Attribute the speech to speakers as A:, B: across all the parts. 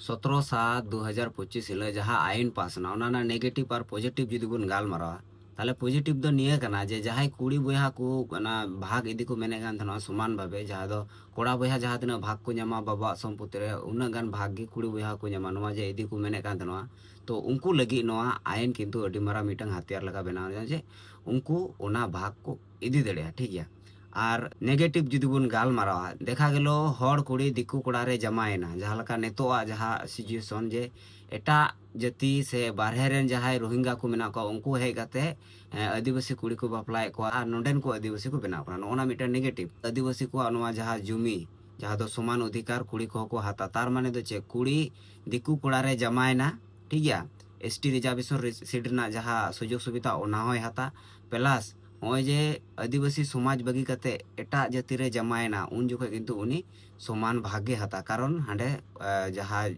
A: 17/7/2025 हिल जहाँ आईन पासना ओना नेगेटिव और पॉजिटिव जुदी बन गाल मारा ताले पॉजिटिव दो निये कना जे जहाँ कुड़ी बया को भाग इदी को मेने गान थना समान भावे जहाँ दो कोड़ा बया जहाँ तना भाग को ᱧᱟᱢᱟ बाबा सम्पत्ति रे उन्ना गान भाग गे कुड़ी बया को ᱧᱟᱢᱟ नोवा जे इदी को मेने गान थना तो उनको लगी नोवा आईन किंतु अडी मारा मीटंग हथियार लगा बनाव जे उनको ओना भाग को इदी दड़िया ठीक गया और नेगेटिव जुदी बन गाल मारा देखा गेलो हर कुड़ी दिकु कोड़ा रे जमायना जहाँ लका नेतोआ जहाँ सिचुएशन जे एटा जाति से बारहे रेन जहाँ रोहिंगा को मेना को उनको हेज काते आदिवासी कुड़ी को बापलाए को और नोडेन को आदिवासी को बनाव कना नोना मिटा नेगेटिव आदिवासी को नोवा जहाँ जुमी जहाँ दो समान अधिकार कुड़ी को हाता तार माने दो चे कुड़ी दिकु कोड़ा रे जमायना ठीक गया एसटी रिजर्वेशन सीट ना जहाँ सुजोग सुविधा ओना होय हाता प्लस नॉय जे आदिवासी समाज बगी काते एटा जाति रे जमायना उन जोखे किंतु उनी समान भागे हाता कारण हांडे जहाँ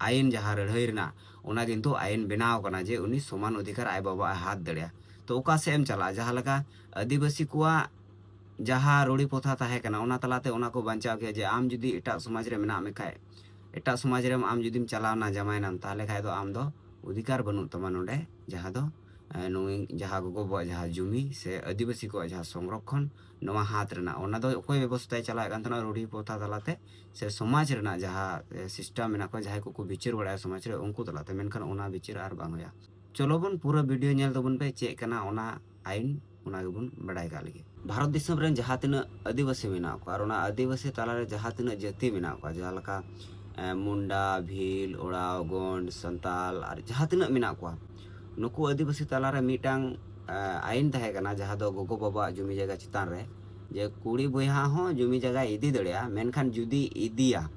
A: आईन जहाँ लड़ाई रना ओना किंतु आईन बनाव कना जे उनी समान अधिकार आय बाबा हाथ दड़िया तो ओका से एम चला जहाँ लगा आदिवासी कुआ जहाँ रोड़ी पोथा ताहे कना ओना तलाते ओना को बंचाव के जे आम जुदी एटा समाज रे मेना मेखाय एटा समाज रे आम जुदीम चलावना जमायना ताले खाय दो आम दो अधिकार बनू तमा नोडे जहाँ दो जहाँ गोगो जहाँ जुमी से आदिवासी को जहाँ संरक्षण नवा हाथ रना ओना दो कोई व्यवस्था चला तना रूढ़ी पोथा तलाते से समाज रना जहाँ सिस्टम मेना को जहाँ को बिचार बड़ा समाज रे उनको तलाते मेनखान ओना बिचार आर बांग होया चलो बन पूरा वीडियो नेल तबन पे चेक कना ओना आईन ओना गेबन बड़ाय का लगे भारत दिसम रेन जहाँ तीना आदिवासी मेना को और ओना आदिवासी तला रे जहाँ तीना जाति मेना को जहाँ लका मुंडा भील ओड़ाव गोंड संताल और जहाँ तीना मेना को नुकु आदिवासी तलारे मीटांग आईन तहे कना जहाँ दो गोगो बाबा जुमी जगह चितान रे जे कुड़ी बया हो जुमी जगह इदी दड़िया मेनखान जुदी इदिया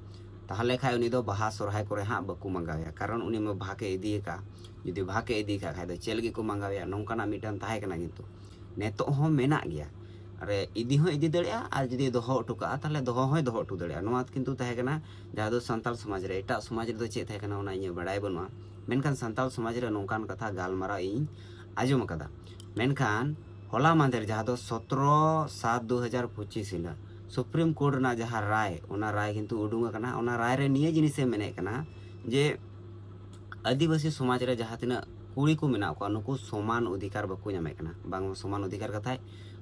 A: ताहले खाय उनी दो बहा सोरहाय करे हाँ बकु मंगावया कारण उनी में भाके इदी का जुदी भाके इदी का खाय दो चेलगी को मंगावया नोंकाना मीटान तहे कना किंतु नेतो हो मेना गया अरे इदी हो इदी दड़िया और जुदी दोहो अटुका ताहले दोहो होय दोहो अटु दड़िया नोवा किंतु तहे कना जहाँ दो संताल समाज रे एटा समाज रे दो चे तहे कना ओना इᱧ बड़ाय बनुआ मेनखान संताल समाज रे नोंकान कथा गालमारा इन आजम कदा मेनखान होला मांदेर जहाँ दो 17/7/2025 हिला सुप्रीम कोर्ट ना जहाँ राय ओना राय किंतु उडुंग कना ओना राय रे निये जिनिसे मेने कना जे आदिवासी समाज रे जहाँ तिना कुड़ी को मेना को नुकु समान अधिकार बकु ᱧᱟᱢᱮ कना बांग समान अधिकार कथाय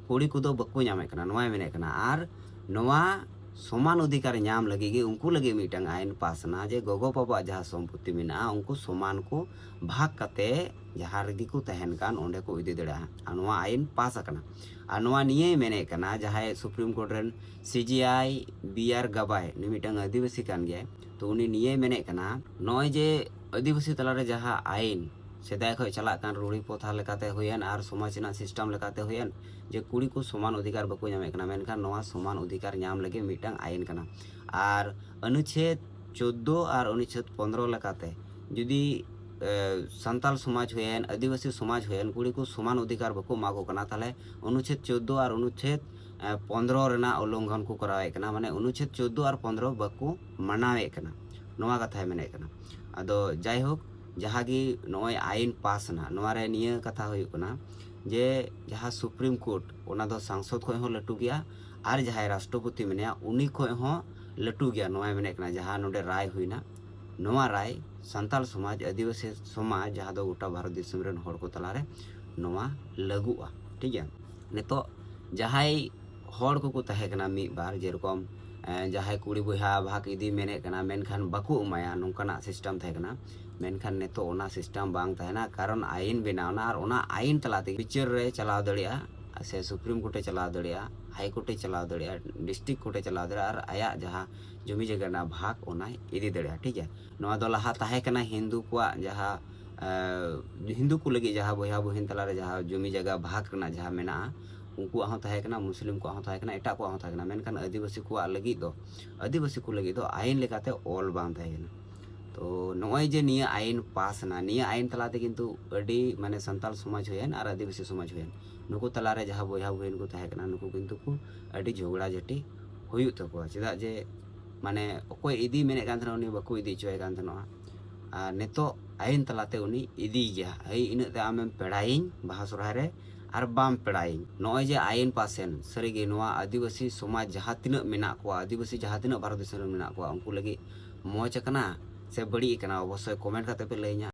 A: कुड़ी को दो बकु ᱧᱟᱢᱮ कना नोवा मेने कना आर नोवा समान अधिकार नाम लगी गे उनको लगे मीटंग आईन पासना जे गोगो बाबा जहाँ सम्पत्ति मेना उनको समान को भाग कते जहाँ रगी को तहन कान ओंडे को इदी दड़ा नोवा आईन पास अकना आ नोवा निये मेने कना जहाँ सुप्रीम कोर्ट रेन सीजीआई बीआर गवाय नि मीटंग आदिवासी कान गया तो उनी निये मेने कना नॉय जे आदिवासी तलारे जहाँ आईन सेदाय खो चला कान रूढ़ी पोथा लेकाते हुयन और समाज ना सिस्टम लेकाते हुयन जे कुड़ी को समान अधिकार बको ᱧᱟᱢᱮ कना मेनखान नोवा समान अधिकार ᱧᱟᱢ लगे मीटंग आईन कना और अनुच्छेद 14 और अनुच्छेद 15 लेकाते जुदी संताल समाज हुयन आदिवासी समाज हुयन कुड़ी को समान अधिकार बको मागो कना ताले अनुच्छेद 14 और अनुच्छेद 15 रेना उल्लंघन को करावे कना माने अनुच्छेद 14 और 15 बको मनावे कना नोवा कथा मेने कना अदो जाय होक जहाँ की नॉय आईन पास ना नोवारे निये कथा हुई कना जे जहाँ सुप्रीम कोर्ट ओना दो सांसद को हो लटू गया और जहाँ राष्ट्रपति मेने उनी को हो लटू गया नोवा मेने कना जहाँ नोडे राय हुईना नोवा राय संताल समाज आदिवासी समाज जहाँ दो गोटा भारत दिसम रेन हर को तलारे नोवा लागुआ ठीक है नितो जहाँ हर को तहे कना मी बार जेरकम जहाँ कुड़ी बहा भाग इदी मेने कना मेनखान बाकू एमाया नोंकाना सिस्टम तहे कना मेनखान नेतो ओना सिस्टम बांग तहना कारण आईन बनावना और ओना आईन तलाते बिचार रे चलाव दड़िया से सुप्रीम कोर्टे चलाव दड़िया हाई कोर्टे चलाव दड़िया डिस्ट्रिक्ट कोर्टे चलाव दड़िया और आया जहाँ जमी जगह ना भाग ओना इदी दड़िया ठीक है नोआ दो लहा ताहे कना हिंदू को जहाँ हिंदू को लगी जहाँ बया बहिन तलारे जहाँ जमी जगह भाग कना जहाँ मेना उनको आहों ताहे कना मुस्लिम को आहों ताहे कना एटा को आहों ताहे कना मेनखान आदिवासी को लगी दो आईन लेकाते ऑल बांग ताहे कना तो नॉय जे निये आईन पास ना निये आईन तलाते किंतु अडी माने संताल समाज हुयन और आदिवासी समाज हुयन नुकु तलारे जहाँ बया बहिन को ताहे कना नुकु किंतु को अडी झगड़ा झटी हुयुग तको चेदा जे माने अकोय इदी मेने कान थना उनी बको इदी चोय कान थना आ नेतो आईन तलाते उनी इदी गया हई इनते आमेम पेड़ाइन बाहा सोरहाय रे और बाम पेड़ाइन नॉय जे आईन पासेन सरीगे नोआ आदिवासी समाज जहाँ तिना मेना को आदिवासी जहाँ तिना भारत देश मेना को उनको लगी मौज कना से बड़ी कना अवश्य कमेंट करते पे लैया